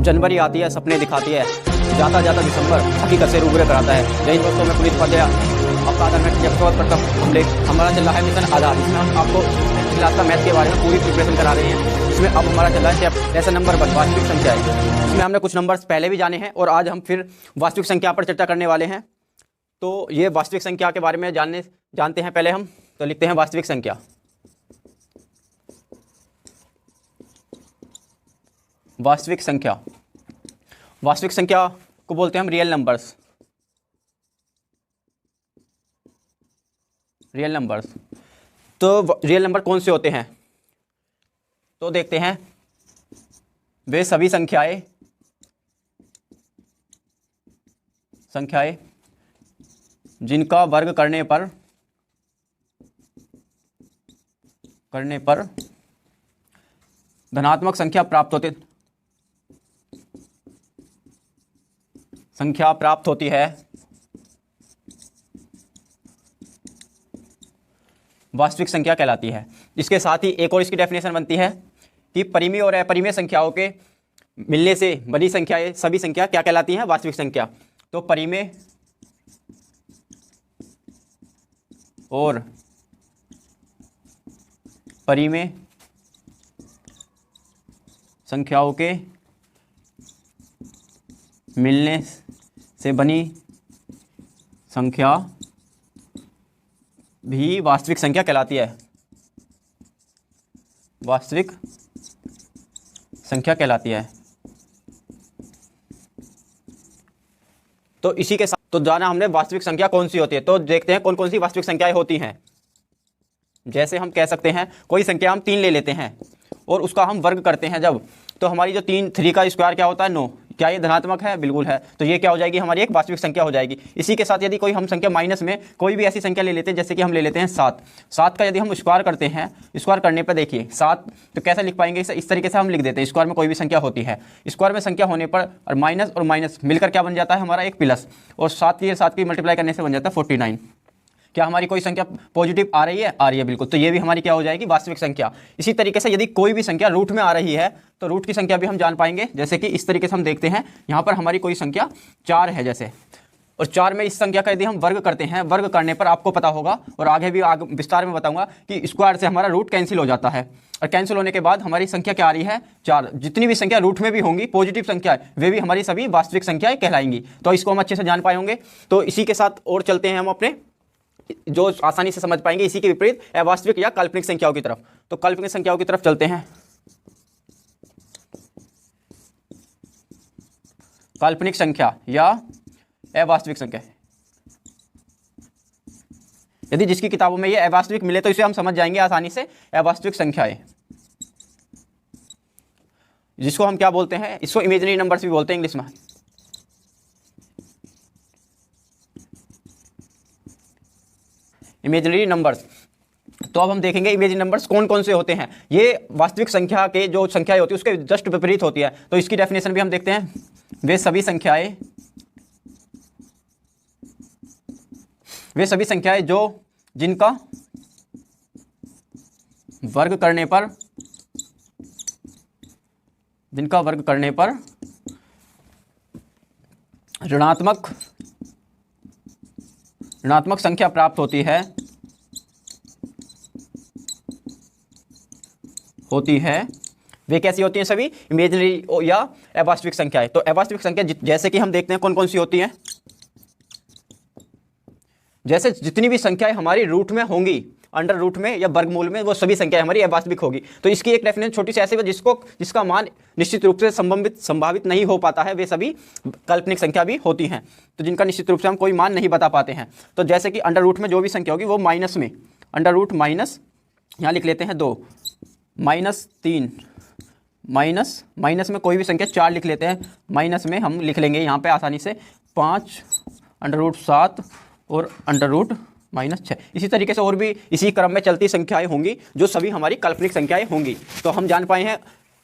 जनवरी आती है, सपने दिखाती है, जाता जाता दिसंबर हकीकत से रूबरू कराता है। जय दोस्तों, मैं पुनीत उपाध्याय आपका आधार मैथ जब प्रथम हमले हमारा चल रहा है मिशन आधार, जिसमें हम आपको क्लास का मैथ के बारे में पूरी प्रिपरेशन करा रहे हैं। इसमें अब हमारा चल रहा है लेसन नंबर 1 वास्तविक संख्या है। इसमें हमने कुछ नंबर्स पहले भी जाने हैं और आज हम फिर वास्तविक संख्या पर चर्चा करने वाले हैं। तो ये वास्तविक संख्या के बारे में जानते हैं पहले हम। तो लिखते हैं वास्तविक संख्या। वास्तविक संख्या, वास्तविक संख्या को बोलते हैं हम रियल नंबर्स। रियल नंबर्स, तो रियल नंबर कौन से होते हैं? तो देखते हैं, वे सभी संख्याएं जिनका वर्ग करने पर धनात्मक संख्या प्राप्त होती है वास्तविक संख्या कहलाती है। इसके साथ ही एक और इसकी डेफिनेशन बनती है कि परिमेय और अपरिमेय संख्याओं के मिलने से बनी संख्याएं सभी संख्या क्या कहलाती हैं? वास्तविक संख्या। तो परिमेय और परिमेय संख्याओं के मिलने से बनी संख्या भी वास्तविक संख्या कहलाती है। वास्तविक संख्या कहलाती है। तो इसी के साथ तो जाना हमने वास्तविक संख्या कौन सी होती है। तो देखते हैं कौन कौन सी वास्तविक संख्याएं होती हैं। जैसे हम कह सकते हैं, कोई संख्या हम 3 ले लेते हैं और उसका हम वर्ग करते हैं जब, तो हमारी जो 3 का स्क्वायर क्या होता है? 9। क्या ये धनात्मक है? बिल्कुल है। तो ये क्या हो जाएगी? हमारी एक वास्तविक संख्या हो जाएगी। इसी के साथ यदि कोई हम संख्या माइनस में कोई भी ऐसी संख्या ले लेते हैं, जैसे कि हम ले लेते हैं 7 का यदि हम स्क्वायर करते हैं, स्क्वायर करने पर देखिए 7 तो कैसे लिख पाएंगे? इस तरीके से हम लिख देते हैं। स्क्वायर में कोई भी संख्या होती है, स्क्वायर में संख्या होने पर और माइनस मिलकर क्या बन जाता है? हमारा एक प्लस, और 7 की मल्टीप्लाई करने से बन जाता है 49। क्या हमारी कोई संख्या पॉजिटिव आ रही है? आ रही है, बिल्कुल। तो ये भी हमारी क्या हो जाएगी? वास्तविक संख्या। इसी तरीके से यदि कोई भी संख्या रूट में आ रही है तो रूट की संख्या भी हम जान पाएंगे। जैसे कि इस तरीके से हम देखते हैं, यहाँ पर हमारी कोई संख्या 4 है जैसे, और 4 में इस संख्या का यदि हम वर्ग करते हैं, वर्ग करने पर आपको पता होगा और आगे भी विस्तार में बताऊंगा कि स्क्वायर से हमारा रूट कैंसिल हो जाता है, और कैंसिल होने के बाद हमारी संख्या क्या आ रही है? 4। जितनी भी संख्या रूट में भी होंगी पॉजिटिव संख्या है, वे भी हमारी सभी वास्तविक संख्याएं कहलाएंगी। तो इसको हम अच्छे से जान पाए होंगे। तो इसी के साथ और चलते हैं हम अपने, जो आसानी से समझ पाएंगे इसी के विपरीत अवास्तविक या काल्पनिक संख्याओं की तरफ। तो काल्पनिक संख्याओं की तरफ चलते हैं। काल्पनिक संख्या या अवास्तविक संख्या, यदि जिसकी किताबों में ये अवास्तविक मिले तो इसे हम समझ जाएंगे आसानी से। अवास्तविक संख्याएं, जिसको हम क्या बोलते हैं? इसको इमेजिनरी नंबर्स भी बोलते हैं इंग्लिश में। Imaginary numbers. तो अब हम देखेंगे इमेजिनरी नंबर्स कौन कौन से होते हैं। ये वास्तविक संख्या के जो संख्याएं होती है उसके जस्ट विपरीत होती है। तो इसकी डेफिनेशन भी हम देखते हैं। वे सभी संख्याएं जो जिनका वर्ग करने पर ऋणात्मक संख्या प्राप्त होती है, वे कैसी होती हैं? सभी इमेजिनरी या अवास्तविक संख्याएं। तो अवास्तविक संख्या जैसे कि हम देखते हैं कौन कौन सी होती हैं। जैसे जितनी भी संख्याएं हमारी रूट में होंगी, अंडर रूट में या वर्गमूल में, वो सभी संख्याएं हमारी अवास्तविक होगी। तो इसकी एक डेफिनेशन छोटी सी ऐसी है, जिसका मान निश्चित रूप से संभावित नहीं हो पाता है, वे सभी काल्पनिक संख्या भी होती हैं। तो जिनका निश्चित रूप से हम कोई मान नहीं बता पाते हैं। तो जैसे कि अंडर रूट में जो भी संख्या होगी वो माइनस में, अंडर रूट माइनस, यहाँ लिख लेते हैं 2, -3, माइनस में कोई भी संख्या 4 लिख लेते हैं। माइनस में हम लिख लेंगे यहाँ पे आसानी से 5, अंडर रूट 7 और अंडर रूट -6। इसी तरीके से और भी इसी क्रम में चलती संख्याएं होंगी जो सभी हमारी काल्पनिक संख्याएं होंगी। तो हम जान पाए हैं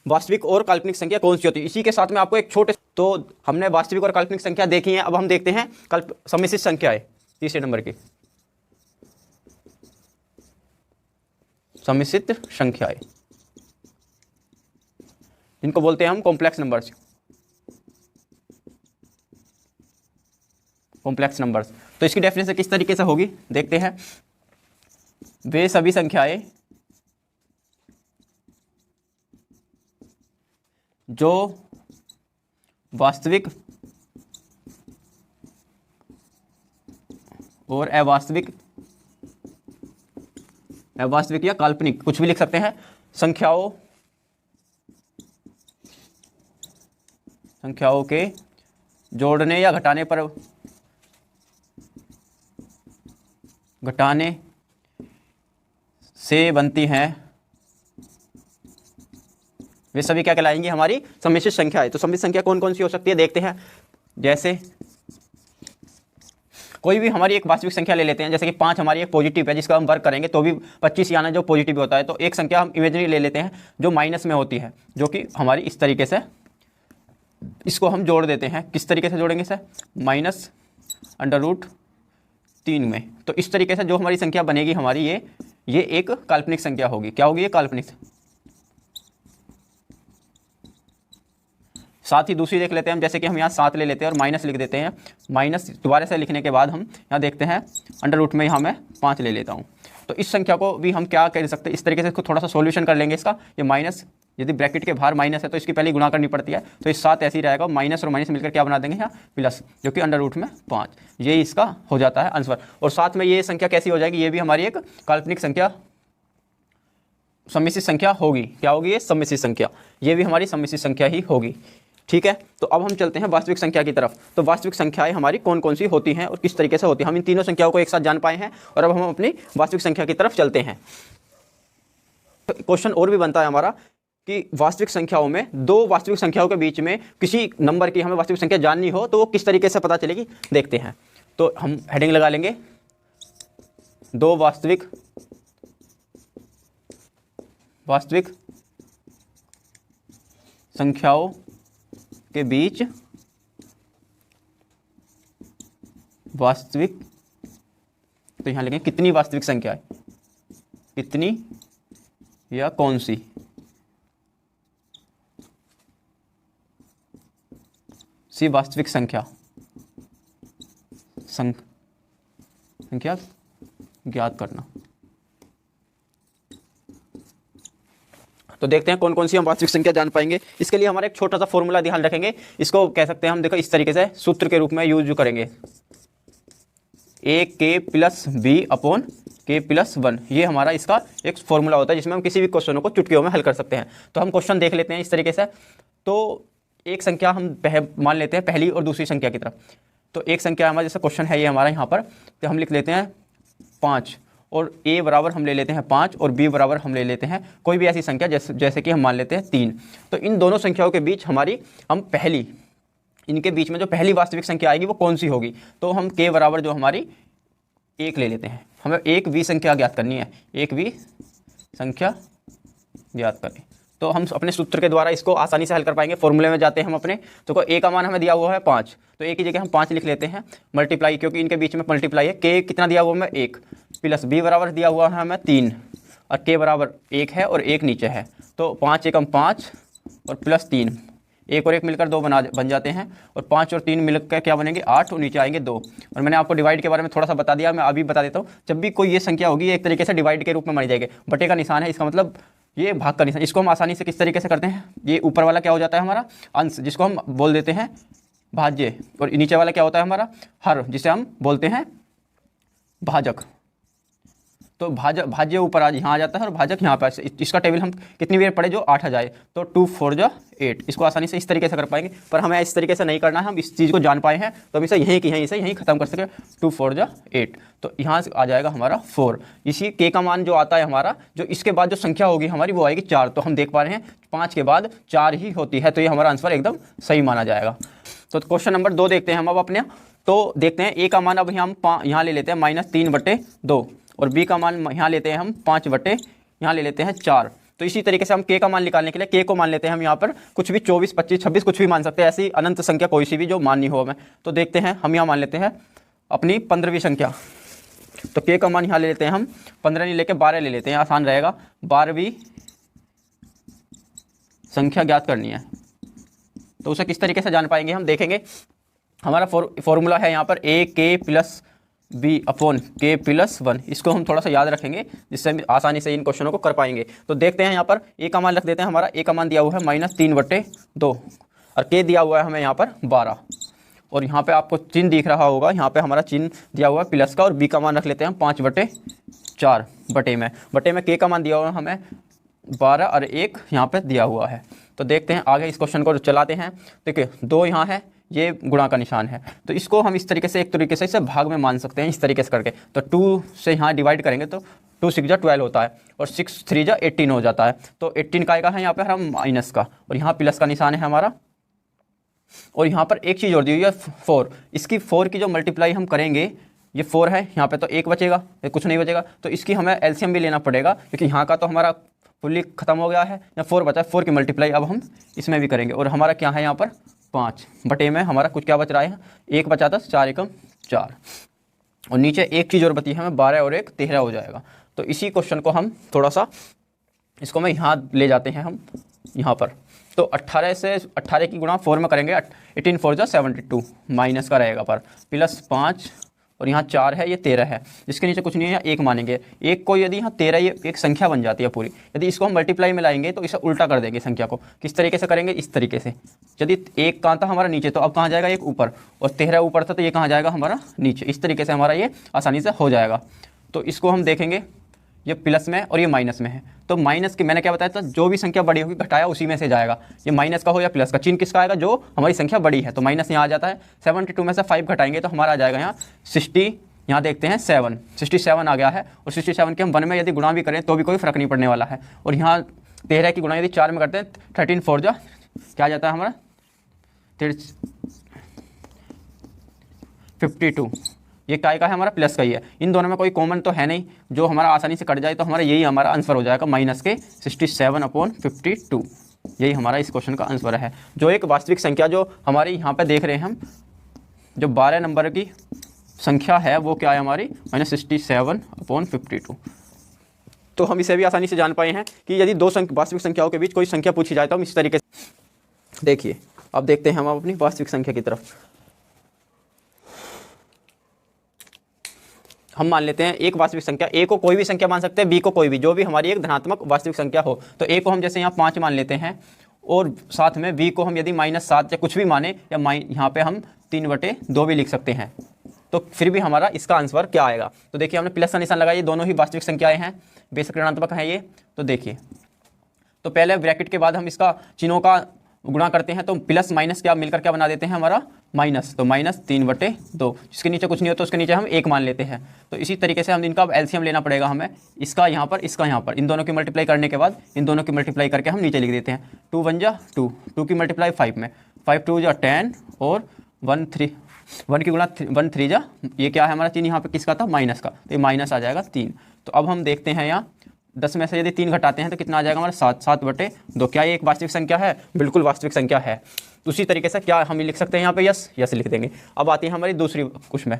वास्तविक और काल्पनिक संख्या कौन सी होती है। इसी के साथ में आपको एक छोटे, तो हमने वास्तविक और काल्पनिक संख्या देखी है। अब हम देखते हैं सम्मिश्रित संख्याएं, तीसरे नंबर की सम्मिश्रित संख्याएं, जिनको बोलते हैं हम कॉम्प्लेक्स नंबर्स। Complex numbers. तो इसकी डेफिनेशन किस तरीके से होगी देखते हैं। वे सभी संख्याएं जो वास्तविक और अवास्तविक या काल्पनिक, कुछ भी लिख सकते हैं, संख्याओं के जोड़ने या घटाने से बनती हैं, वे सभी क्या कहलाएंगी, हमारी सम्मिश्र संख्याएं। तो सम्मिश्र संख्या कौन कौन सी हो सकती है देखते हैं। जैसे कोई भी हमारी एक वास्तविक संख्या ले लेते हैं, जैसे कि 5 हमारी एक पॉजिटिव है जिसका हम वर्क करेंगे तो भी 25 आना जो पॉजिटिव होता है। तो एक संख्या हम इमेजिनरी ले लेते हैं जो माइनस में होती है, जो कि हमारी इस तरीके से, इसको हम जोड़ देते हैं। किस तरीके से जोड़ेंगे सर, -√3 में। तो इस तरीके से जो हमारी संख्या बनेगी हमारी ये एक काल्पनिक संख्या होगी। क्या होगी ये, काल्पनिक। साथ ही दूसरी देख लेते हैं हम, जैसे कि हम यहाँ 7 ले लेते हैं और माइनस लिख देते हैं। माइनस दोबारा से लिखने के बाद हम यहाँ देखते हैं अंडर रूट में यहाँ मैं 5 ले लेता हूँ। तो इस संख्या को भी हम क्या कह सकते हैं, इस तरीके से इसको थोड़ा सा सॉल्यूशन कर लेंगे इसका। ये माइनस, यदि ब्रैकेट के बाहर माइनस है तो इसकी पहले गुणा करनी पड़ती है, तो इस 7 ऐसे ही रहेगा। माइनस और माइनस मिलकर क्या बना देंगे यहाँ, प्लस, जो कि अंडर रूट में 5। ये इसका हो जाता है आंसर। और साथ में ये संख्या कैसी हो जाएगी, ये भी हमारी एक काल्पनिक संख्या, सम्मिश्र संख्या होगी। क्या होगी ये, सम्मिश्र संख्या। ये भी हमारी सम्मिश्र संख्या ही होगी। ठीक है, तो अब हम चलते हैं वास्तविक संख्या की तरफ। तो वास्तविक संख्याएं हमारी कौन कौन सी होती हैं और किस तरीके से होती हैं, हम इन तीनों संख्याओं को एक साथ जान पाए हैं। और अब हम अपनी वास्तविक संख्या की तरफ चलते हैं। क्वेश्चन और भी बनता है हमारा कि वास्तविक संख्याओं में, दो वास्तविक संख्याओं के बीच में किसी नंबर की हमें वास्तविक संख्या जाननी हो तो वो किस तरीके से पता चलेगी देखते हैं। तो हम हेडिंग लगा लेंगे, दो वास्तविक संख्याओं के बीच वास्तविक, तो यहां लिखेंगे कितनी वास्तविक संख्या है, कितनी या कौन सी वास्तविक संख्या ज्ञात करना। तो देखते हैं कौन कौन सी हम वास्तविक संख्या जान पाएंगे। इसके लिए हमारा एक छोटा सा फॉर्मूला ध्यान रखेंगे, इसको कह सकते हैं हम, देखो इस तरीके से सूत्र के रूप में यूज करेंगे, a(k+b/k+1). ये हमारा इसका एक फॉर्मूला होता है जिसमें हम किसी भी क्वेश्चनों को चुटकियों में हल कर सकते हैं। तो हम क्वेश्चन देख लेते हैं इस तरीके से। तो एक संख्या हम मान लेते हैं पहली और दूसरी संख्या की तरफ। तो एक संख्या हमारा जैसे क्वेश्चन है ये हमारा यहाँ पर, तो हम लिख लेते हैं 5 और a बराबर हम ले लेते हैं 5 और b बराबर हम ले लेते हैं कोई भी ऐसी संख्या जैसे कि हम मान लेते हैं 3। तो इन दोनों संख्याओं के बीच हमारी इनके बीच में जो पहली वास्तविक संख्या आएगी वो कौन सी होगी। तो हम k बराबर जो हमारी 1 ले लेते हैं, हमें एक v संख्या ज्ञात करनी है, एक v संख्या ज्ञात करें। तो हम अपने सूत्र के द्वारा इसको आसानी से हल कर पाएंगे। फॉर्मूले में जाते हैं हम अपने, तो a का मान हमें दिया हुआ है 5, तो a की जगह हम 5 लिख लेते हैं, मल्टीप्लाई, क्योंकि इनके बीच में मल्टीप्लाई है। k कितना दिया हुआ है, 1, प्लस b बराबर दिया हुआ है हमें 3 और k बराबर 1 है और 1 नीचे है। तो 5 एकम 5 और प्लस 3, 1 और 1 मिलकर 2 बन जाते हैं, और 5 और 3 मिलकर क्या बनेंगे, 8, और नीचे आएंगे 2। और मैंने आपको डिवाइड के बारे में थोड़ा सा बता दिया, मैं अभी बता देता हूँ। जब भी कोई ये संख्या होगी एक तरीके से डिवाइड के रूप में मानी जाएगी, बटे का निशान है, इसका मतलब ये भाग का निशान। इसको हम आसानी से किस तरीके से करते हैं, ये ऊपर वाला क्या हो जाता है हमारा अंश, जिसको हम बोल देते हैं भाज्य, और नीचे वाला क्या होता है हमारा हर, जिसे हम बोलते हैं भाजक। तो भाज्य ऊपर आज यहाँ आ जाता है और भाजक यहाँ पर। इसका टेबल हम कितनी बार पढ़े, जो 8 आ जाए, तो 2 4 जा 8। इसको आसानी से इस तरीके से कर पाएंगे, पर हमें इस तरीके से नहीं करना है। हम इस चीज़ को जान पाए हैं तो हम इसे यहीं खत्म कर सके, 2 4 जा 8। तो यहाँ से आ जाएगा हमारा 4। इसी k का मान जो आता है हमारा, जो इसके बाद जो संख्या होगी हमारी वो आएगी 4। तो हम देख पा रहे हैं 5 के बाद 4 ही होती है, तो ये हमारा आंसर एकदम सही माना जाएगा। तो क्वेश्चन नंबर 2 देखते हैं हम अब अपने। तो देखते हैं a का मान अब हम यहाँ ले लेते हैं -3/2, और b का मान यहाँ लेते हैं हम 5 बटे यहाँ ले लेते हैं 4। तो इसी तरीके से हम k का मान निकालने के लिए k को मान लेते हैं हम यहाँ पर कुछ भी 24 25 26 कुछ भी मान सकते हैं, ऐसी अनंत संख्या कोई सी भी जो माननी हो हमें। तो देखते हैं हम यहाँ मान लेते हैं अपनी 15वीं संख्या। तो k का मान यहाँ ले लेते हैं हम 15 नहीं लेके 12 ले लेते हैं, आसान रहेगा। 12वीं संख्या ज्ञात करनी है, तो उसे किस तरीके से जान पाएंगे हम देखेंगे। हमारा फॉर्मूला है यहाँ पर ए के प्लस बी अपॉन के प्लस 1। इसको हम थोड़ा सा याद रखेंगे जिससे हम आसानी से इन क्वेश्चनों को कर पाएंगे। तो देखते हैं यहाँ पर ए का मान रख देते हैं। हमारा ए का मान दिया हुआ है -3/2 और के दिया हुआ है हमें यहाँ पर 12, और यहाँ पे आपको चिन्ह दिख रहा होगा, यहाँ पे हमारा चिन्ह दिया हुआ है प्लस का, और बी का मान रख लेते हैं हम 5/4 बटे में के का मान दिया हुआ है हमें 12 और 1 यहाँ पे दिया हुआ है। तो देखते हैं आगे इस क्वेश्चन को चलाते हैं। देखिए 2 यहाँ है, ये गुणा का निशान है, तो इसको हम इस तरीके से एक तरीके से इसे भाग में मान सकते हैं, इस तरीके से करके। तो 2 से यहाँ डिवाइड करेंगे तो 2 6 जा 12 होता है, और 6 3 जा 18 हो जाता है। तो 18 का आएगा है यहाँ पे हम माइनस का, और यहाँ प्लस का निशान है हमारा। और यहाँ पर एक चीज़ और दी हुई है 4, इसकी 4 की जो मल्टीप्लाई हम करेंगे, ये 4 है यहाँ पे, तो 1 बचेगा, कुछ नहीं बचेगा, तो इसकी हमें एलसीएम भी लेना पड़ेगा, क्योंकि यहाँ का तो हमारा फुल्ली खत्म हो गया है, या 4 बचा है, 4 की मल्टीप्लाई अब हम इसमें भी करेंगे। और हमारा क्या है यहाँ पर 5 बटे में हमारा कुछ क्या बच रहा है, 1 बचा था, 4 एकम 4, और नीचे एक चीज़ और बची है हमें 12 और 1 13 हो जाएगा। तो इसी क्वेश्चन को हम थोड़ा सा इसको मैं यहाँ ले जाते हैं हम यहाँ पर। तो 18 से 18 की गुणा 4 में करेंगे, 18 4 जा 72, माइनस का रहेगा पर, प्लस 5 और यहाँ 4 है, ये 13 है, जिसके नीचे कुछ नहीं है, 1 मानेंगे। 1 को यदि यहाँ 13 ये एक संख्या बन जाती है पूरी, यदि इसको हम मल्टीप्लाई में लाएंगे तो इसे उल्टा कर देंगे संख्या को। किस तरीके से करेंगे, इस तरीके से। यदि 1 कहाँ था हमारा नीचे, तो अब कहाँ जाएगा 1 ऊपर, और 13 ऊपर था तो ये कहाँ जाएगा हमारा नीचे। इस तरीके से हमारा ये आसानी से हो जाएगा। तो इसको हम देखेंगे, ये प्लस में और ये माइनस में है, तो माइनस की मैंने क्या बताया था, जो भी संख्या बड़ी होगी घटाया उसी में से जाएगा। ये माइनस का हो या प्लस का, चिन्ह किसका आएगा, जो हमारी संख्या बड़ी है। तो माइनस यहाँ आ जाता है, 72 में से 5 घटाएंगे तो हमारा आ जाएगा यहाँ 60, यहाँ देखते हैं 67 आ गया है। और 67 के हम 1 में यदि गुणा भी करें तो भी कोई फर्क नहीं पड़ने वाला है। और यहाँ 13 की गुणा यदि 4 में करते हैं, 13 4 जा क्या आ जाता है हमारा 52, ये काय का है हमारा प्लस का ही है। इन दोनों में कोई कॉमन तो है नहीं जो हमारा आसानी से कट जाए, तो हमारा यही हमारा आंसर हो जाएगा माइनस के 67/52। यही हमारा इस क्वेश्चन का आंसर है। जो एक वास्तविक संख्या जो हमारी यहाँ पे देख रहे हैं हम, जो 12 नंबर की संख्या है वो क्या है हमारी, -67/52। तो हम इसे भी आसानी से जान पाए हैं कि यदि दो वास्तविक संख्याओं के बीच कोई संख्या पूछी जाए तो हम इस तरीके से देखिए। अब देखते हैं हम अपनी वास्तविक संख्या की तरफ। हम मान लेते हैं एक वास्तविक संख्या, ए को कोई भी संख्या मान सकते हैं, बी को कोई भी, जो भी हमारी एक धनात्मक वास्तविक संख्या हो। तो ए को हम जैसे यहाँ 5 मान लेते हैं, और साथ में बी को हम यदि -7 या कुछ भी माने, या यहाँ पे हम 3/2 भी लिख सकते हैं। तो फिर भी हमारा इसका आंसर क्या आएगा। तो देखिए हमने प्लस का निशान लगाया, ये दोनों ही वास्तविक संख्याएं हैं, बेशक ऋणात्मक है ये। तो देखिए, तो पहले ब्रैकेट के बाद हम इसका चिन्हों का गुणा करते हैं, तो प्लस माइनस क्या मिलकर क्या बना देते हैं हमारा माइनस। तो -3/2, जिसके नीचे कुछ नहीं हो तो उसके नीचे हम 1 मान लेते हैं। तो इसी तरीके से हम इनका एलसीएम लेना पड़ेगा हमें, इसका यहाँ पर, इसका यहाँ पर, इन दोनों की मल्टीप्लाई करने के बाद इन दोनों की मल्टीप्लाई करके हम नीचे लिख देते हैं। 2 1 जा 2, 2 की मल्टीप्लाई 5 में, 5 2 जा 10, और 1 की गुणा 1 3 जा, ये क्या है हमारा चिन्ह यहाँ पे किसका था, माइनस का, तो ये माइनस आ जाएगा 3। तो अब हम देखते हैं यहाँ 10 में से यदि 3 घटाते हैं तो कितना आ जाएगा हमारा 7/2। क्या ये एक वास्तविक संख्या है, बिल्कुल वास्तविक संख्या है। उसी तरीके से क्या हम लिख सकते हैं यहाँ पे, यस लिख देंगे। अब आती है हमारी दूसरी कुछ में,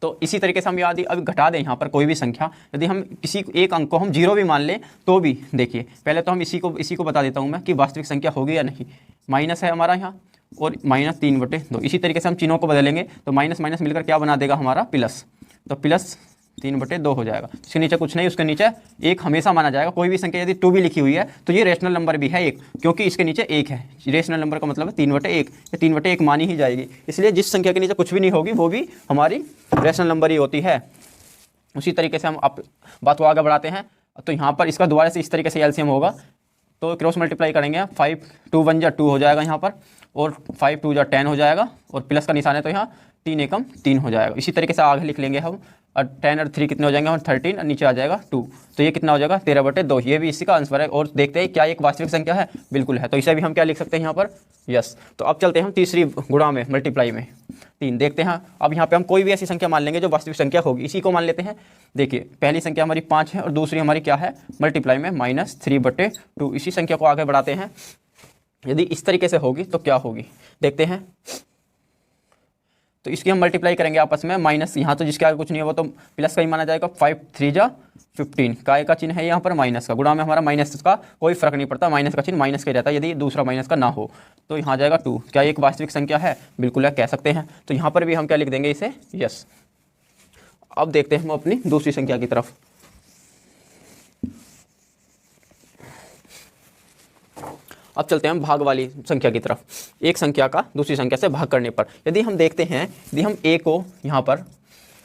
तो इसी तरीके से हम यदि अभी घटा दें यहाँ पर कोई भी संख्या, यदि हम किसी एक अंक को हम 0 भी मान लें तो भी, देखिए पहले तो हम इसी को बता देता हूँ मैं कि वास्तविक संख्या होगी या नहीं। माइनस है हमारा यहाँ, और -3/2। इसी तरीके से हम चिन्हों को बदलेंगे तो माइनस माइनस मिलकर क्या बना देगा हमारा प्लस, तो प्लस 3/2 हो जाएगा। इसके नीचे कुछ नहीं, उसके नीचे 1 हमेशा माना जाएगा। कोई भी संख्या यदि 2 भी लिखी हुई है तो ये रेशनल नंबर भी है 1, क्योंकि इसके नीचे 1 है। रेशनल नंबर का मतलब है 3/1, ये 3/1 मानी ही जाएगी। इसलिए जिस संख्या के नीचे कुछ भी नहीं होगी वो भी हमारी रेशनल नंबर ही होती है। उसी तरीके से हम बात को आगे बढ़ाते हैं। तो यहाँ पर इसका दोबारा से इस तरीके से एलसीएम होगा, तो क्रॉस मल्टीप्लाई करेंगे, 5 2 1 जा 2 हो जाएगा यहाँ पर, और 5 2 जा 10 हो जाएगा, और प्लस का निशान है तो यहाँ 3 एकम 3 हो जाएगा। इसी तरीके से आगे लिख लेंगे हम, और 10 और 3 कितने हो जाएंगे, और 13, और नीचे आ जाएगा 2, तो ये कितना हो जाएगा 13/2। ये भी इसी का आंसर है। और देखते हैं क्या एक वास्तविक संख्या है, बिल्कुल है। तो इसे भी हम क्या लिख सकते हैं यहाँ पर, यस। तो अब चलते हैं हम तीसरी गुणा में, मल्टीप्लाई में 3 देखते हैं। अब यहाँ पे हम कोई भी ऐसी संख्या मान लेंगे जो वास्तविक संख्या होगी, इसी को मान लेते हैं। देखिए पहली संख्या हमारी 5 है, और दूसरी हमारी क्या है, मल्टीप्लाई में -3/2। इसी संख्या को आगे बढ़ाते हैं। यदि इस तरीके से होगी तो क्या होगी, देखते हैं। तो इसकी हम मल्टीप्लाई करेंगे आपस में, माइनस यहाँ तो जिसके आगे कुछ नहीं है वो तो प्लस का ही माना जाएगा। 5 3 जा 15, काय का चिन्ह है यहाँ पर माइनस का, गुणा में हमारा माइनस का कोई फर्क नहीं पड़ता, माइनस का चिन्ह माइनस का ही रहता है यदि दूसरा माइनस का ना हो। तो यहाँ जाएगा 2। क्या एक वास्तविक संख्या है? बिल्कुल है, कह सकते हैं। तो यहाँ पर भी हम क्या लिख देंगे इसे? यस। अब देखते हैं हम अपनी दूसरी संख्या की तरफ। अब चलते हैं हम भाग वाली संख्या की तरफ। एक संख्या का दूसरी संख्या से भाग करने पर यदि हम देखते हैं, यदि हम a को यहाँ पर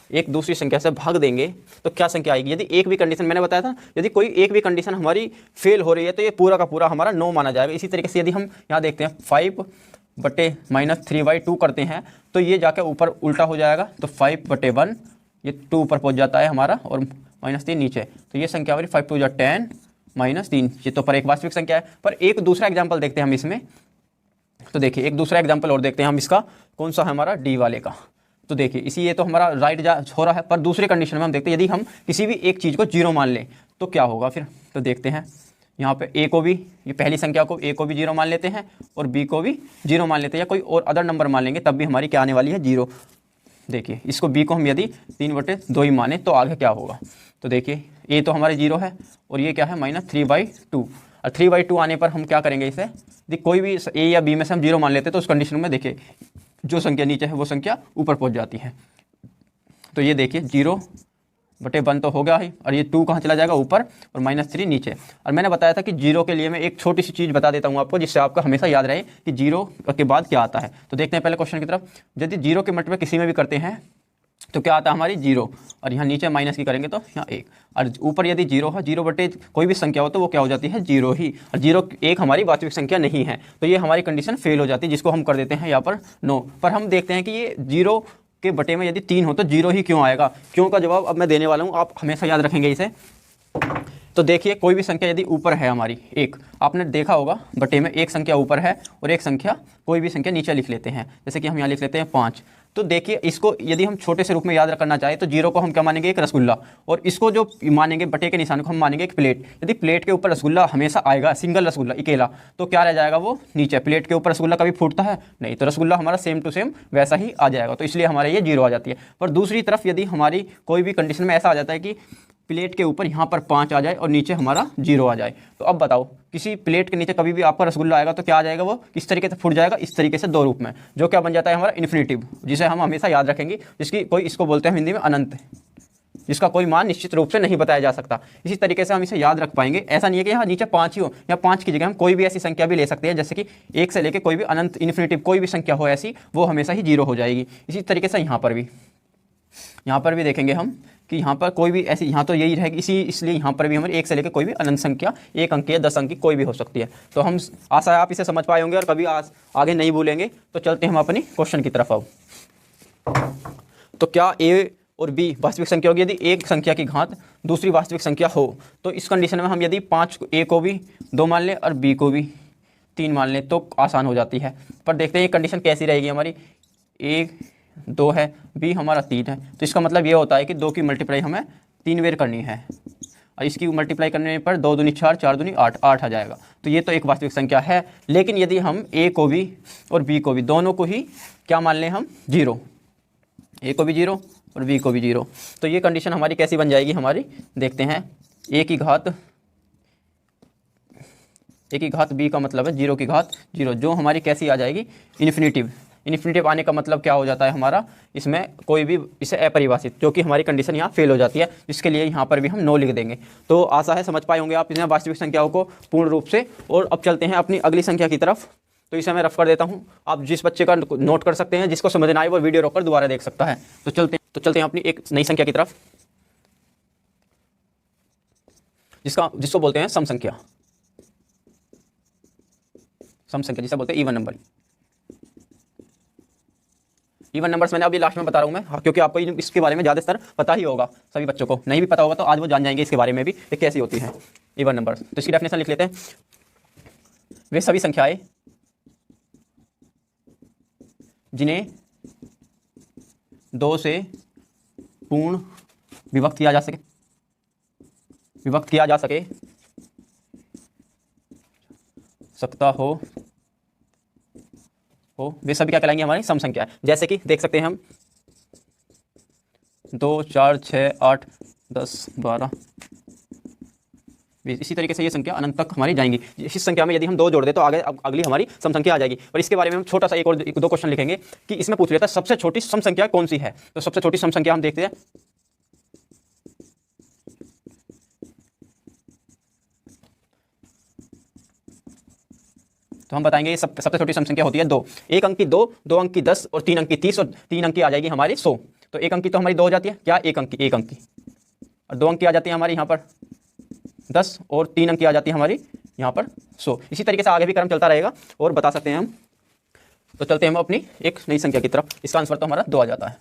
एक दूसरी संख्या से भाग देंगे तो क्या संख्या आएगी? यदि एक भी कंडीशन, मैंने बताया था यदि कोई एक भी कंडीशन हमारी फेल हो रही है तो ये पूरा का पूरा हमारा नो माना जाएगा। इसी तरीके से यदि हम यहाँ देखते हैं 5/-3/2 करते हैं तो ये जाकर ऊपर उल्टा हो जाएगा, तो 5/1 ये 2 ऊपर पहुँच जाता है हमारा और -3 नीचे। तो ये संख्या हमारी 5 2 10 -3, ये तो पर एक वास्तविक संख्या है। पर एक दूसरा एग्जाम्पल देखते हैं हम इसमें। तो देखिए एक दूसरा एग्जाम्पल और देखते हैं हम इसका, कौन सा है हमारा? डी वाले का। तो देखिए इसी ये तो हमारा राइट जा हो रहा है, पर दूसरे कंडीशन में हम देखते हैं यदि हम किसी भी एक चीज़ को 0 मान लें तो क्या होगा फिर। तो देखते हैं यहाँ पे ए को भी, ये पहली संख्या को ए को भी 0 मान लेते हैं और बी को भी 0 मान लेते हैं, या कोई और अदर नंबर मान लेंगे तब भी हमारी क्या आने वाली है? 0। देखिए इसको बी को हम यदि 3/2 ही माने तो आगे क्या होगा? तो देखिए ए तो हमारे 0 है और ये क्या है? -3/2। और 3/2 आने पर हम क्या करेंगे इसे? यदि कोई भी ए या बी में से हम 0 मान लेते हैं तो उस कंडीशन में देखिए जो संख्या नीचे है वो संख्या ऊपर पहुंच जाती है। तो ये देखिए 0/1 तो हो गया ही, और ये 2 कहाँ चला जाएगा? ऊपर, और -3 नीचे। और मैंने बताया था कि 0 के लिए मैं एक छोटी सी चीज़ बता देता हूँ आपको, जिससे आपको हमेशा याद रहे कि 0 के बाद क्या आता है। तो देखते हैं पहले क्वेश्चन की तरफ। यदि 0 के मल्टीप्लाई किसी में भी करते हैं तो क्या आता है हमारी? 0, और यहाँ नीचे माइनस की करेंगे तो यहाँ 1, और ऊपर यदि 0 है, 0 कोई भी संख्या हो तो वो क्या हो जाती है? 0 ही। और 0 1 हमारी वास्तविक संख्या नहीं है, तो ये हमारी कंडीशन फेल हो जाती है, जिसको हम कर देते हैं यहाँ पर नो। पर हम देखते हैं कि ये 0 के बटे में यदि 3 हो तो 0 ही क्यों आएगा? क्यों का जवाब अब मैं देने वाला हूँ, आप हमेशा याद रखेंगे इसे। तो देखिए कोई भी संख्या यदि ऊपर है हमारी एक, आपने देखा होगा बटे में एक संख्या ऊपर है और एक संख्या, कोई भी संख्या नीचे लिख लेते हैं, जैसे कि हम यहाँ लिख लेते हैं 5। तो देखिए इसको यदि हम छोटे से रूप में याद करना चाहें तो 0 को हम क्या मानेंगे? एक रसगुल्ला, और इसको जो मानेंगे बटे के निशान को हम मानेंगे एक प्लेट। यदि प्लेट के ऊपर रसगुल्ला हमेशा आएगा, सिंगल रसगुल्ला अकेला, तो क्या रह जाएगा? वो नीचे। प्लेट के ऊपर रसगुल्ला कभी फूटता है? नहीं, तो रसगुल्ला हमारा सेम टू सेम वैसा ही आ जाएगा, तो इसलिए हमारे ये 0 आ जाती है। पर दूसरी तरफ यदि हमारी कोई भी कंडीशन में ऐसा आ जाता है कि प्लेट के ऊपर यहाँ पर 5 आ जाए और नीचे हमारा 0 आ जाए, तो अब बताओ किसी प्लेट के नीचे कभी भी आपका रसगुल्ला आएगा तो क्या आ जाएगा? वो किस तरीके से फूट जाएगा? इस तरीके से 2 रूप में, जो क्या बन जाता है हमारा? इन्फिनिटिव, जिसे हम हमेशा याद रखेंगे, जिसकी कोई, इसको बोलते हैं हिंदी में अनंत, जिसका कोई मान निश्चित रूप से नहीं बताया जा सकता। इसी तरीके से हम इसे याद रख पाएंगे। ऐसा नहीं है कि यहाँ नीचे 5 ही हो, या 5 की जगह हम कोई भी ऐसी संख्या भी ले सकते हैं, जैसे कि 1 से लेकर कोई भी अनंत इन्फिनिटिव कोई भी संख्या हो ऐसी, वो हमेशा ही 0 हो जाएगी। इसी तरीके से यहाँ पर भी देखेंगे हम कि यहाँ पर कोई भी ऐसी, यहाँ तो यही रहेगी, इसलिए यहाँ पर भी हमारे 1 से लेकर कोई भी अनंत संख्या 1 अंक या 10 अंक की कोई भी हो सकती है। तो हम, आशा है आप इसे समझ पाए होंगे और कभी आगे नहीं भूलेंगे। तो चलते हैं हम अपनी क्वेश्चन की तरफ। अब तो क्या ए और बी वास्तविक संख्या होगी? यदि एक संख्या की घात दूसरी वास्तविक संख्या हो तो इस कंडीशन में हम यदि 5 ए को भी 2 मान लें और बी को भी 3 मान लें तो आसान हो जाती है। पर देखते हैं ये कंडीशन कैसी रहेगी हमारी। ए 2 है, बी हमारा 3 है, तो इसका मतलब ये होता है कि 2 की मल्टीप्लाई हमें 3 बार करनी है, और इसकी मल्टीप्लाई करने पर 2 दूनी 4, 4 दूनी 8, 8 आ जाएगा। तो ये तो एक वास्तविक संख्या है। लेकिन यदि हम ए को भी और बी को भी, दोनों को ही क्या मान लें हम? 0, ए को भी 0 और बी को भी 0, तो ये कंडीशन हमारी कैसी बन जाएगी हमारी? देखते हैं। ए की घात बी का मतलब है 0 की घात 0, जो हमारी कैसी आ जाएगी? इन्फिनिटिव। इन्फिनिटिव आने का मतलब क्या हो जाता है हमारा? इसमें कोई भी इसे अपरिभाषित, जो कि हमारी कंडीशन यहाँ फेल हो जाती है, जिसके लिए यहाँ पर भी हम नो लिख देंगे। तो आशा है समझ पाए होंगे आप इसमें वास्तविक संख्याओं को पूर्ण रूप से। और अब चलते हैं अपनी अगली संख्या की तरफ। तो इसे मैं रफ कर देता हूँ, आप जिस बच्चे का नोट कर सकते हैं, जिसको समझ ना आए वो वीडियो रोककर दोबारा देख सकता है। तो चलते हैं अपनी एक नई संख्या की तरफ, जिसको बोलते हैं सम संख्या, जिसे बोलते हैं इवन नंबर। इवन नंबर्स मैंने अभी लास्ट में बता रहा हूँ मैं, क्योंकि आपको इसके बारे में ज़्यादातर पता ही होगा। सभी बच्चों को नहीं भी पता होगा तो आज वो जान जाएंगे इसके बारे में भी कि कैसी होती है इवन नंबर्स। तो इसकी डेफिनेशन लिख लेते हैं। वे सभी संख्याएं जिन्हें 2 से पूर्ण विभक्त किया जा सकता हो हो, वे सभी क्या कहलाएंगे? हमारी सम संख्या है। जैसे कि देख सकते हैं हम 2, 4, 6, 8, 10, 12, 20, इसी तरीके से ये संख्या अनंत तक हमारी जाएंगी। इस संख्या में यदि हम 2 जोड़ दें तो आगे अगली हमारी सम संख्या आ जाएगी। और इसके बारे में हम छोटा सा एक दो क्वेश्चन लिखेंगे कि इसमें पूछ लेता है सबसे छोटी सम संख्या कौन सी है। तो सबसे छोटी सम संख्या हम देखते हैं, तो हम बताएंगे सबसे छोटी सम संख्या होती है 2। 1 अंक की 2, 2 अंक की 10 और 3 अंक की 30 और 3 अंक की आ जाएगी हमारी 100। तो 1 अंक की तो हमारी 2 हो जाती है, क्या 1 अंक की और 2 अंक की आ जाती है हमारी यहाँ पर 10 और 3 अंक की आ जाती है हमारी यहाँ पर 100। इसी तरीके से आगे भी क्रम चलता रहेगा और बता सकते हैं हम। तो चलते हैं हम अपनी एक नई संख्या की तरफ। इसका आंसर तो हमारा 2 आ जाता है।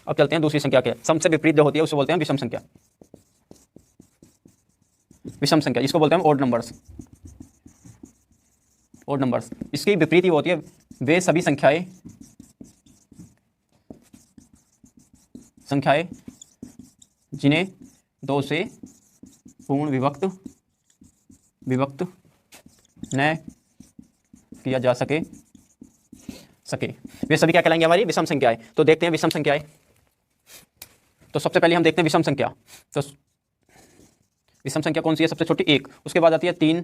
अब चलते हैं दूसरी संख्या के, सम से विपरीत जो होती है उसे बोलते हैं विषम संख्या। विषम संख्या इसको बोलते हैं ऑड नंबर्स। ऑड नंबर्स इसकी विपरीत ही होती है वे सभी संख्याएं जिन्हें 2 से पूर्ण विभक्त न किया जा सके वे सभी क्या कहलाएंगे? हमारी विषम संख्याएं। तो देखते हैं विषम संख्याएं। तो सबसे पहले हम देखते हैं विषम संख्या। तो विषम संख्या कौन सी है? सबसे छोटी 1, उसके बाद आती है 3,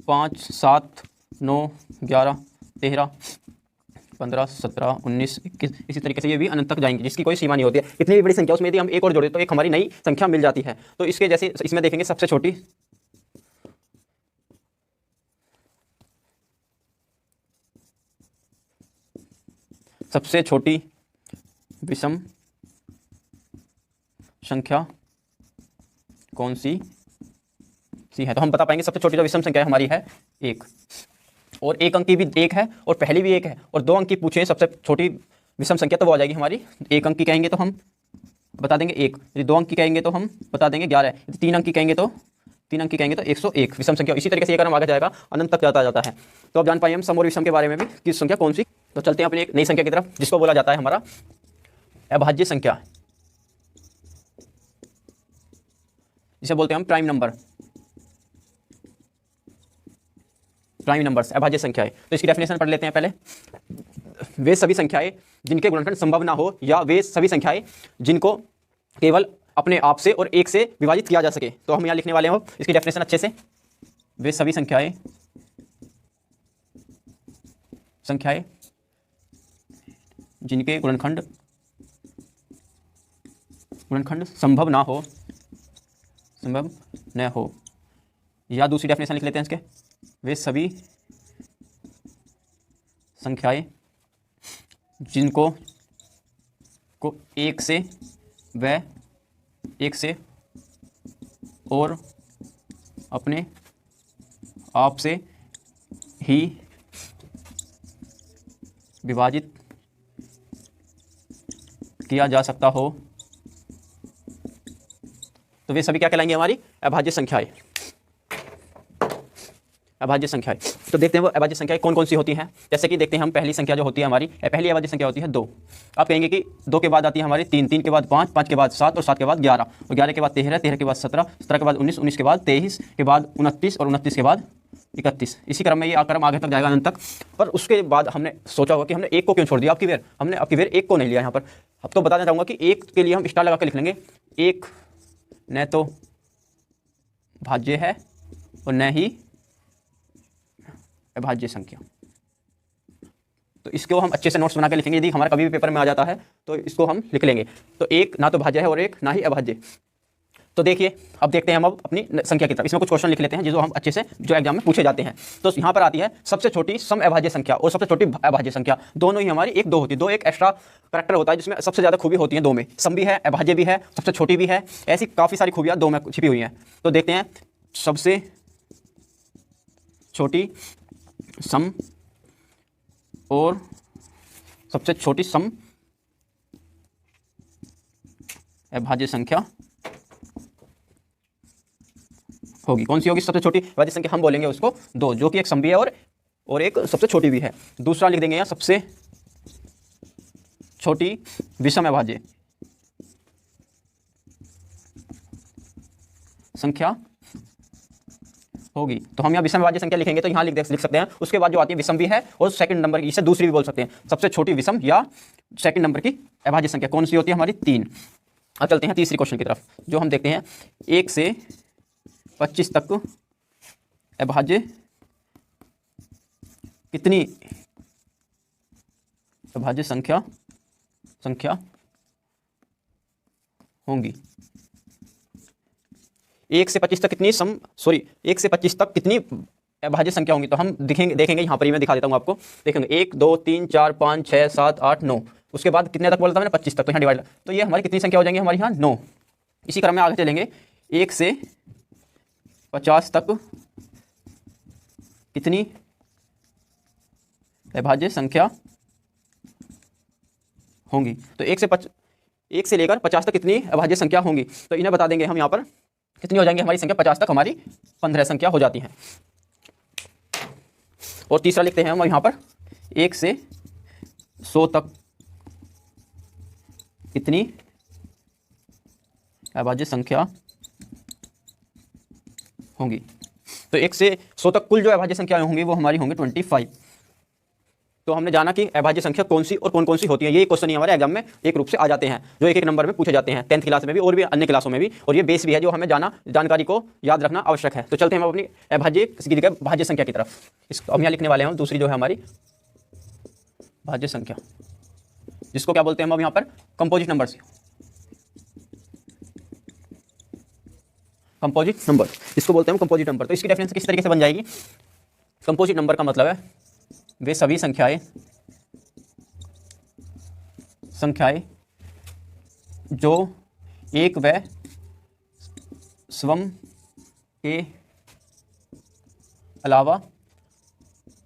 5, 7, 9, 11, 13, 15, 17, 19, 21, इसी तरीके से ये भी अनंत तक जाएंगे, जिसकी कोई सीमा नहीं होती है। कितनी भी बड़ी संख्या उसमें यदि हम एक और जोड़े तो एक हमारी नई संख्या मिल जाती है। तो इसके जैसे इसमें देखेंगे सबसे छोटी विषम संख्या कौन सी है? तो हम बता पाएंगे सबसे छोटी जो विषम संख्या हमारी है 1। और 1 अंक की भी 1 है और पहली भी 1 है और 2 अंक की पूछे सबसे छोटी विषम संख्या तो वो आ जाएगी हमारी 1 अंक की कहेंगे तो हम बता देंगे 1, यदि 2 अंक की कहेंगे तो हम बता देंगे 11, यदि 3 अंक की कहेंगे तो 101 विषम संख्या। इसी तरीके से ये क्रम आगे जाएगा, अनंत तक जाता है। तो अब जान पाइए हम सम और विषम के बारे में भी कि संख्या कौन सी। तो चलते हैं अपनी एक नई संख्या की तरफ जिसको बोला जाता है हमारा अभाज्य संख्या, जिसे बोलते हैं हम प्राइम नंबर्स, अभाज्य संख्याएं। तो इसकी डेफिनेशन पढ़ लेते हैं पहले। वे सभी संख्याएं जिनके गुणनखंड संभव ना हो या वे सभी संख्याएं जिनको केवल अपने आप से और 1 से विभाजित किया जा सके। तो हम यहाँ लिखने वाले हैं इसकी डेफिनेशन अच्छे से। वे सभी संख्याएं जिनके गुणनखंड संभव न हो, या दूसरी डेफिनेशन लिख लेते हैं इसके, वे सभी संख्याएं जिनको 1 से और अपने आप से ही विभाजित किया जा सकता हो, तो वे सभी क्या कहलाएंगे? हमारी अभाज्य संख्याएं। तो देखते हैं वो अभाज्य संख्याएं कौन कौन सी होती हैं। जैसे कि देखते हैं हम पहली संख्या जो होती है हमारी, पहली अभाज्य संख्या होती है 2। आप कहेंगे कि 2 के बाद आती है हमारी 3, 3 के बाद 5, 5 के बाद 7 और 7 के बाद 11 और 11 के बाद 13, 13 के बाद 17, 17 के बाद 19, 19 के बाद 23 के बाद 29 और 29 के बाद 31। इसी क्रम में ये क्रम आगे तक जाएगा अनंत तक। पर उसके बाद हमने सोचा होगा कि हमने 1 को क्यों छोड़ दिया। हमने अब की बार 1 को नहीं लिया यहाँ पर। अब तो बताना चाहूँगा कि 1 के लिए हम स्टार लगा के लिख लेंगे, 1 न तो भाज्य है और न ही अभाज्य संख्या। तो इसको हम अच्छे से नोट्स बना के लिखेंगे, यदि हमारा कभी भी पेपर में आ जाता है तो इसको हम लिख लेंगे। तो 1 ना तो भाज्य है और 1 ना ही अभाज्य। तो देखिए अब देखते हैं हम अब अपनी संख्या की तरफ। इसमें कुछ क्वेश्चन लिख लेते हैं जो हम अच्छे से जो एग्जाम में पूछे जाते हैं। तो यहाँ पर आती है सबसे छोटी सम अभाज्य संख्या और सबसे छोटी अभाज्य संख्या, दोनों ही हमारी 1, 2 होती है। 2 एक एक्स्ट्रा करैक्टर होता है जिसमें सबसे ज़्यादा खूबी होती है 2 में, सम भी है, अभाज्य भी है, सबसे छोटी भी है। ऐसी काफ़ी सारी खूबियाँ 2 में छिपी हुई हैं। तो देखते हैं सबसे छोटी सम और सबसे छोटी सम अभाज्य संख्या होगी। कौन सी होगी सबसे छोटी अभाज्य संख्या? हम बोलेंगे उसको 2, जो कि एक सम भी है और एक सबसे छोटी भी है। दूसरा लिख देंगे यहाँ सबसे छोटी विषम अभाज्य संख्या होगी। तो हम यहाँ विषम अभाज्य संख्या लिखेंगे तो यहाँ लिख सकते हैं, उसके बाद जो आती है विषम भी है और सेकंड नंबर की, इसे दूसरी भी बोल सकते हैं, सबसे छोटी विषम या सेकंड नंबर की अभाज्य संख्या कौन सी होती है हमारी? 3। अब चलते हैं तीसरी क्वेश्चन की तरफ, जो हम देखते हैं 1 से 25 तक अभाज्य कितनी अभाज्य संख्या होंगी? 1 से 25 तक कितनी 1 से 25 तक कितनी अभाज्य संख्या होंगी? तो हम देखेंगे यहाँ पर ही मैं दिखा देता हूँ आपको। देखेंगे 1 2 3 4 5 6 7 8 9, उसके बाद कितने तक बोला था मैंने? 25 तक। तो यहाँ डिवाइड, तो ये हमारी कितनी संख्या हो जाएंगी हमारी यहाँ? 9। इसी क्रम में आगे चलेंगे, 1 से 50 तक कितनी अभाज्य संख्या होंगी? तो 1 से लेकर 50 तक कितनी अभाज्य संख्या होंगी? तो इन्हें बता देंगे हम यहाँ पर कितनी हो जाएंगी हमारी संख्या? 50 तक हमारी 15 संख्या हो जाती हैं। और तीसरा लिखते हैं हम यहाँ पर 1 से 100 तक कितनी अभाज्य संख्या होंगी? तो 1 से 100 तक कुल जो अभाज्य संख्या होंगी वो हमारी होंगी 25। तो हमने जाना कि अभाज्य संख्या कौन सी और कौन सी होती है। ये क्वेश्चन ही हमारे एग्जाम में एक रूप से आ जाते हैं, जो एक नंबर में पूछे जाते हैं 10th क्लास में भी और भी अन्य क्लासों में भी, और ये बेस भी है जो हमें जानकारी को याद रखना आवश्यक है। तो चलते हैं हम अपनी अभाज्य की जगह भाज्य संख्या की तरफ। इसको हम यहाँ लिखने वाले हैं दूसरी जो है हमारी भाज्य संख्या, जिसको क्या बोलते हैं हम यहाँ पर? Composite number. कंपोजिट नंबर इसको बोलते हैं हम, कंपोजिट नंबर। तो इसकी डेफिनेशन किस तरीके से बन जाएगी? कंपोजिट नंबर का मतलब है वे सभी संख्याएं जो एक व स्वयं के अलावा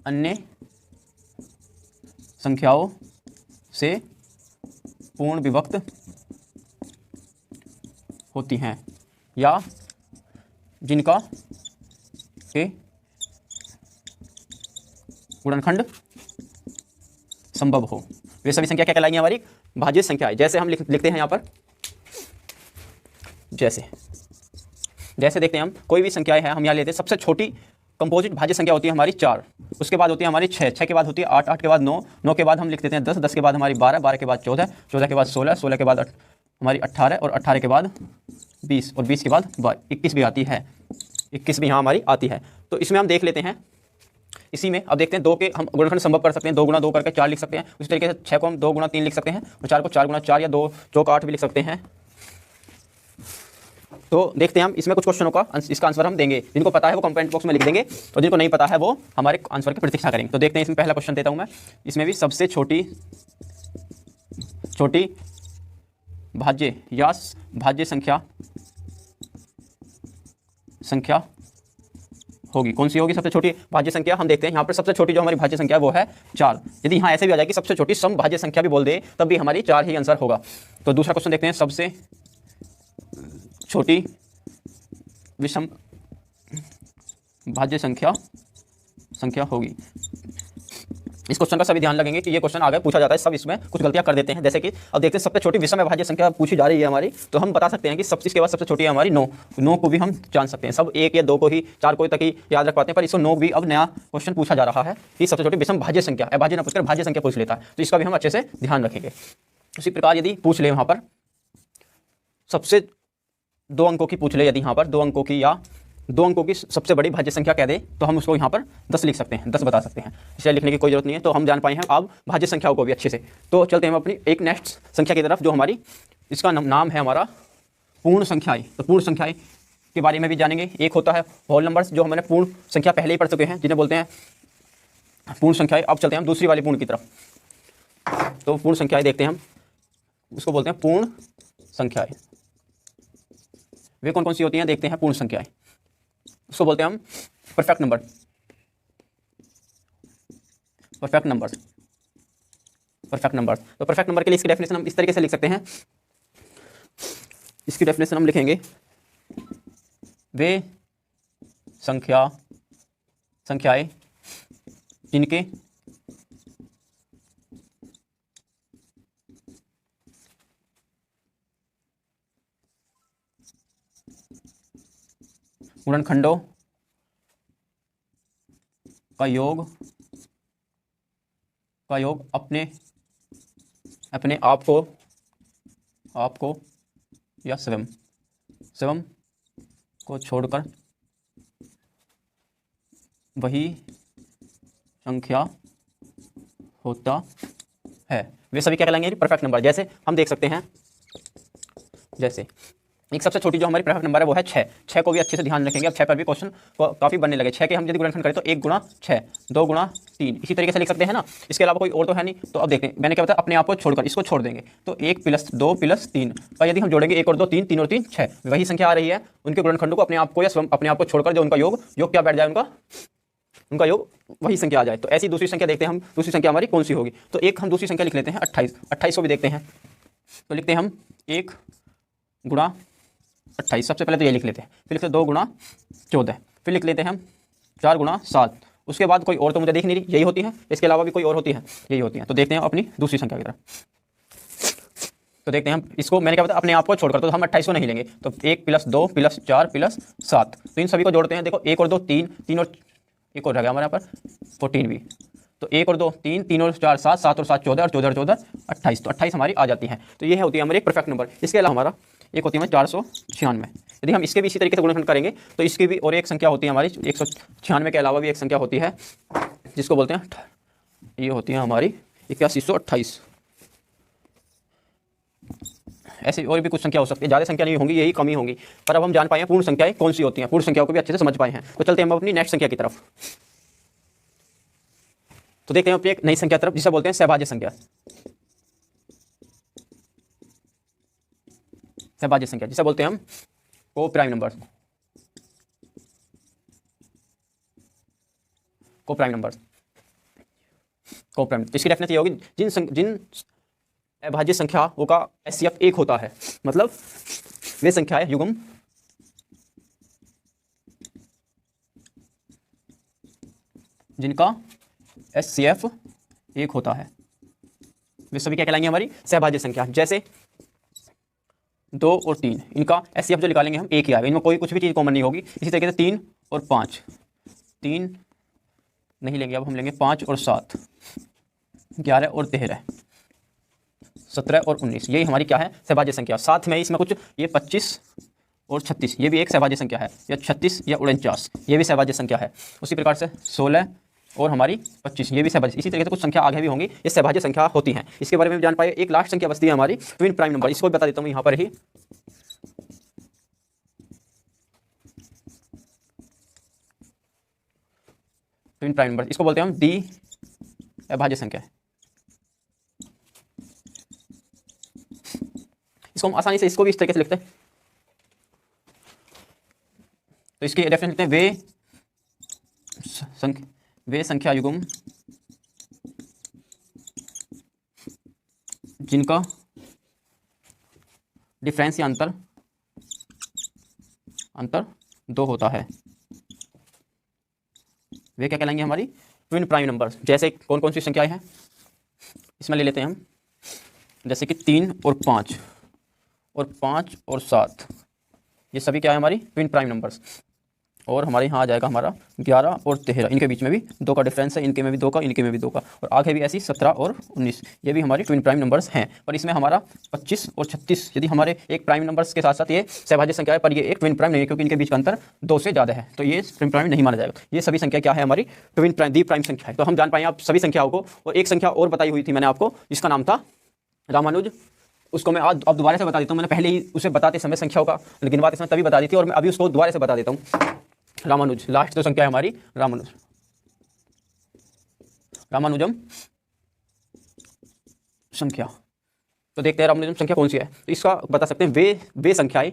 अन्य संख्याओं से पूर्ण विभक्त होती हैं या जिनका के गुणनखंड संभव हो, वे सभी संख्या क्या कहलाएंगी? हमारी भाज्य संख्याएं। जैसे हम लिखते हैं यहाँ पर, जैसे देखते हैं हम कोई भी संख्याएं है, हम यहाँ लेते हैं सबसे छोटी कंपोजिट भाज्य संख्या होती है हमारी 4, उसके बाद होती है हमारी 6, 6 के बाद होती है 8, 8 के बाद 9, 9 के बाद हम लिख देते हैं 10, 10 के बाद हमारी 12, 12 के बाद 14, 14 के बाद 16, 16 के बाद हमारी 18 और 18 के बाद 20 और 20 के बाद 21 भी आती है, 21 भी यहाँ हमारी आती है। तो इसमें हम देख लेते हैं, इसी में अब देखते हैं 2 के हम गुणनखंड संभव कर सकते हैं, 2 गुणा 2 करके 4 लिख सकते हैं। उसी तरीके से 6 को हम 2 गुणा 3 लिख सकते हैं और 4 को 4 गुणा 4 या 2 चौक 8 भी लिख सकते हैं। तो देखते हैं हम इसमें कुछ क्वेश्चनों का इसका आंसर हम देंगे, जिनको पता है वो कमेंट बॉक्स में लिख देंगे और जिनको नहीं पता है वो हमारे आंसर की प्रतीक्षा करेंगे। तो देखते हैं, इसमें पहला क्वेश्चन देता हूं मैं, इसमें भी सबसे छोटी भाज्य या भाज्य संख्या होगी, कौन सी होगी सबसे छोटी भाज्य संख्या? हम देखते हैं यहाँ पर सबसे छोटी जो हमारी भाज्य संख्या है वो है 4। यदि यहाँ ऐसे भी आ जाएगी सबसे छोटी सम भाज्य संख्या भी बोल दे तब भी हमारी 4 ही आंसर होगा। तो दूसरा क्वेश्चन देखते हैं, सबसे छोटी विषम भाज्य संख्या होगी। इस क्वेश्चन का सभी ध्यान लगेंगे कि ये क्वेश्चन आगे पूछा जाता है, सब इसमें कुछ गलतियां कर देते हैं। जैसे कि अब देखते हैं सबसे छोटी विषम अभाज्य संख्या पूछी जा रही है हमारी, तो हम बता सकते हैं कि इसके बाद सबसे छोटी है हमारी 9, 9 को भी हम जान सकते हैं। सब 1 या 2 को ही 4 को तक ही याद रख पाते हैं, पर इसको 9 भी अब नया क्वेश्चन पूछा जा रहा है कि सबसे छोटी विषम भाज्य संख्या, अभाज्य ना पूछकर भाज्य संख्या पूछ लेता है, तो इसका भी हम अच्छे से ध्यान रखेंगे। उसी प्रकार यदि पूछ ले वहाँ पर सबसे 2 अंकों की पूछ ले, यदि यहाँ पर 2 अंकों की या 2 अंकों की सबसे बड़ी भाज्य संख्या कह दे तो हम उसको यहाँ पर 10 लिख सकते हैं, 10 बता सकते हैं, इसे लिखने की कोई जरूरत नहीं है। तो हम जान पाए हैं अब भाज्य संख्याओं को भी अच्छे से। तो चलते हैं हम अपनी एक नेक्स्ट संख्या की तरफ, जो हमारी इसका नाम है हमारा पूर्ण संख्याएं। तो पूर्ण संख्याएं के बारे में भी जानेंगे। एक होता है होल नंबर्स, जो हमारे पूर्ण संख्या पहले ही पढ़ चुके हैं, जिन्हें बोलते हैं पूर्ण संख्याएं। अब चलते हैं हम दूसरी वाली पूर्ण की तरफ। तो पूर्ण संख्याएं देखते हैं हम, उसको बोलते हैं पूर्ण संख्याएं। वे कौन कौन सी होती हैं देखते हैं। पूर्ण संख्याएं उसको बोलते हैं हम perfect number, perfect numbers, perfect numbers. तो परफेक्ट नंबर के लिए इसकी डेफिनेशन हम इस तरीके से लिख सकते हैं, इसकी डेफिनेशन हम लिखेंगे, वे संख्याएं जिनके गुणनखंडों का योग अपने आप को या स्वयं को छोड़कर वही संख्या होता है। वे सभी क्या कहलाएंगे? Perfect number. जैसे हम देख सकते हैं, जैसे एक सबसे छोटी जो हमारी परफेक्ट नंबर है वो है 6। 6 को भी अच्छे से ध्यान रखेंगे। अब 6 पर भी क्वेश्चन काफ़ी बनने लगे। 6 के हम यदि गुणनखंड करें तो 1 गुणा 6, 2 गुणा 3, इसी तरीके से लिख सकते हैं ना। इसके अलावा कोई और तो है नहीं। तो अब देखते हैं, मैंने क्या बताया, अपने आप को छोड़कर इसको छोड़ देंगे तो 1 + 2 + 3 का यदि हम जोड़ेंगे 1 और 2 3, 3 और 3 6, वही संख्या आ रही है। उनके गुणनखंडों को अपने आप को या स्वयं अपने आप को छोड़कर जो उनका योग क्या बैठ जाए, उनका योग वही संख्या आ जाए। तो ऐसी दूसरी संख्या देखते हैं हम, दूसरी संख्या हमारी कौन सी होगी। तो एक हम दूसरी संख्या लिख लेते हैं 28। 28 को भी देखते हैं, तो लिखते हैं हम 1 गुणा 28। सबसे पहले तो ये लिख लेते हैं, फिर लिखते हैं 2 गुणा 14, फिर लिख लेते हैं हम 4 गुणा 7। उसके बाद कोई और तो मुझे दिख नहीं रही, यही होती है। इसके अलावा भी कोई और होती है, यही होती है। तो देखते हैं अपनी दूसरी संख्या की तरफ। तो देखते हैं हम इसको, मैंने क्या बताया, अपने आप को छोड़कर, तो हम 28 को नहीं लेंगे। तो 1 + 2 + 4 + 7, तो इन सभी को जोड़ते हैं। देखो 1 और 2 3, 3 और एक और रह गया हमारे यहाँ पर 14 भी। तो 1 और 2 3, 3 और 4 7, 7 और 7 14, और 14 और 14 28। तो 28 हमारी आ जाती है। तो ये होती है हमारी एक परफेक्ट नंबर। इसके अलावा हमारा एक होती है 496। यदि हम इसके भी इसी तरीके से गुणनखंड करेंगे तो इसकी भी और एक संख्या होती है हमारी 196 के अलावा भी एक संख्या होती है जिसको बोलते हैं, ये होती है हमारी 8128। ऐसे और भी कुछ संख्या हो सकती है, ज़्यादा संख्या नहीं होंगी, यही कमी होंगी। पर अब हम जान पाए हैं पूर्ण संख्याएं कौन सी होती हैं, पूर्ण संख्याओं को भी अच्छे से समझ पाए हैं। तो चलते हैं हम अपनी नेक्स्ट संख्या की तरफ। तो देखते हैं अपनी एक नई संख्या तरफ जिसे बोलते हैं सहभाज्य संख्या। सहभाज्य संख्या जिसे बोलते हैं हम को प्राइम नंबर। को प्राइम नंबर, को प्राइम। इसकी डेफिनेशन ये होगी, जिन अभाज्य संख्याओं का HCF 1 होता है, मतलब वे संख्याएं युग्म जिनका HCF 1 होता है, वे सभी क्या कहलाएंगे? हमारी सहभाज्य संख्या। जैसे 2 और 3, इनका HCF जो निकालेंगे हम 1 ही आएगा, इनमें कोई कुछ भी चीज़ कॉमन नहीं होगी। इसी तरीके से 3 और 5, 3 नहीं लेंगे, अब हम लेंगे 5 और 7, 11 और 13, 17 और 19। यही हमारी क्या है? सहभाज्य संख्या। साथ में इसमें कुछ ये 25 और 36, ये भी एक सहभाज्य संख्या है, या 36 या 49, ये भी सहभाज्य संख्या है। उसी प्रकार से 16 और हमारी 25, ये भी सहभाज्य। इसी तरीके से कुछ संख्या आगे भी होंगी, ये सहभाज्य संख्या होती हैं। इसके बारे में भी जान पाए। एक लास्ट संख्या बचती है हमारी ट्विन प्राइम नंबर, इसको भी बता देता हूँ यहाँ पर ही। ट्विन प्राइम नंबर, इसको बोलते हैं हम डी अभाज्य संख्या। इसको हम आसानी से इसको भी इस तरीके से लिखते हैं। तो इसकी डेफिनेशन लिखते हैं, वे संख्या युग्म जिनका डिफरेंस या अंतर 2 होता है, वे क्या कहलाएंगे? हमारी ट्विन प्राइम नंबर। जैसे कौन कौन सी संख्याएं हैं इसमें ले लेते हैं हम, जैसे कि 3 और 5 और 5 और 7, ये सभी क्या है? हमारी ट्विन प्राइम नंबर्स। और हमारे यहाँ आ जाएगा हमारा 11 और 13, इनके बीच में भी 2 का डिफरेंस है, इनके में भी 2 का, इनके में भी 2 का, और आगे भी ऐसी 17 और 19, ये भी हमारी ट्विन प्राइम नंबर्स हैं। पर इसमें हमारा 25 और 36 यदि हमारे एक प्राइम नंबर्स के साथ साथ ये सहभाज्य संख्या है, पर ये एक ट्विन प्राइम नहीं है, क्योंकि इनके बीच का अंतर 2 से ज़्यादा है, तो ये ट्विन प्राइम नहीं माना जाएगा। ये सभी संख्या क्या है? हमारी ट्विन प्राइम, दी प्राइम संख्या है। तो हम जान पाए आप सभी संख्याओं को। और एक संख्या और बताई हुई थी मैंने आपको, जिसका नाम था रामानुज, उसको मैं आज अब दोबारा से बता देता हूँ। मैंने पहले ही उसे बताते समय संख्याओं का गिनवाते समय तभी बता दी थी, और मैं अभी उसको दोबारा से बता देता हूँ। रामानुज, लास्ट जो संख्या है हमारी रामानुज, रामानुजम संख्या। तो देखते हैं रामानुजम संख्या कौन सी है। तो इसका बता सकते हैं, वे संख्याएं,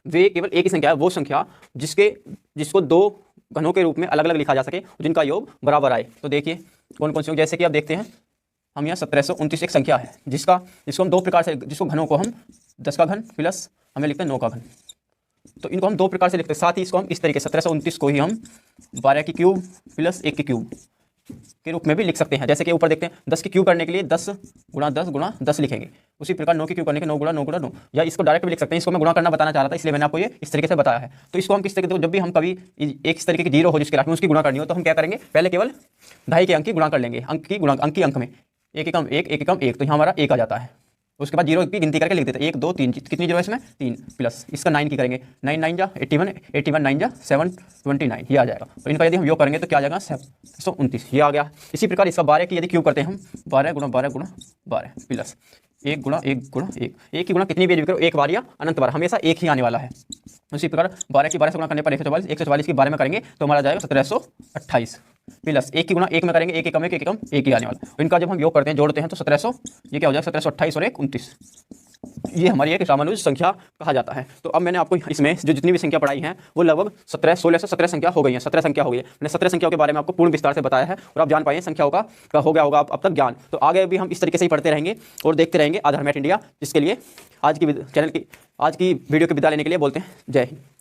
वे केवल एक ही संख्या है, वो संख्या जिसको 2 घनों के रूप में अलग अलग लिखा जा सके, जिनका योग बराबर आए। तो देखिए कौन कौन सी, जैसे कि आप देखते हैं हम यहाँ 1729 एक संख्या है, जिसको हम 2 प्रकार से, जिसको घनों को हम 10 का घन प्लस हमें लिखते हैं 9 का घन। तो इनको हम 2 प्रकार से लिखते हैं। साथ ही इसको हम इस तरीके 1729 को ही हम 12 की क्यूब प्लस 1 की क्यूब के रूप में भी लिख सकते हैं। जैसे कि ऊपर देखते हैं, 10 की क्यूब करने के लिए 10 गुणा 10 गुणा 10 लिखेंगे, उसी प्रकार 9 की क्यूब करने के 9 गुणा 9 गुणा 9, या इसको डायरेक्ट भी लिख सकते हैं। इसको मैं गुणा करना बताना चाह रहा था, इसलिए मैंने आपको ये इस तरीके से बताया है। तो इसको हम किस तरीके से, जब भी हम कभी एक इस तरीके की जीरो हो जिसके लास्ट में उसकी गुणा करनी हो, तो हम क्या करेंगे, पहले केवल ढाई के अंक की गुणा कर लेंगे, अंक की अंक में एक एकम एक, एक एकम एक, तो यहाँ हमारा 1 आ जाता है। उसके बाद जीरो की गिनती करके लिख देते हैं 1 2 3, कितनी जीरो है इसमें 3, प्लस इसका 9 की करेंगे, 9 9 जा 81, 81 9 जा 729, ये आ जाएगा। तो इनका यदि हम योग करेंगे तो क्या आ जाएगा 729, ये आ गया। इसी प्रकार इसका 12 की यदि क्यूब करते हैं हम, 12 गुणा 12 गुणा 12 प्लस 1 गुणा 1 गुणा 1, एक की गुणा कितनी भी करो, एक बार या अनंत बार, हमेशा एक ही आने वाला है। उसी प्रकार 12 की 12 से गुणा करने पर 144, 144 की 12 में करेंगे तो हमारा जाएगा 1728, प्लस 1 की गुणा 1 में करेंगे, एक एकम एक ही आने वाला। इनका जब हम योग करते हैं, जोड़ते हैं तो 1700, ये क्या हो जाएगा 1728 और 1 29, ये हमारी एक रामानुज संख्या कहा जाता है। तो अब मैंने आपको इसमें जो जितनी भी संख्या पढ़ाई है वो लगभग 16 से 17 संख्या हो गई है, 17 संख्या हो गई है। मैंने 17 संख्याओं के बारे में आपको पूर्ण विस्तार से बताया है और आप जान पाए संख्याओं का हो गया होगा अब तक ज्ञान। तो आगे भी हम इस तरीके से ही पढ़ते रहेंगे और देखते रहेंगे आधार मैट इंडिया, जिसके लिए आज की वीडियो के विदा लेने के लिए बोलते हैं जय हिंद।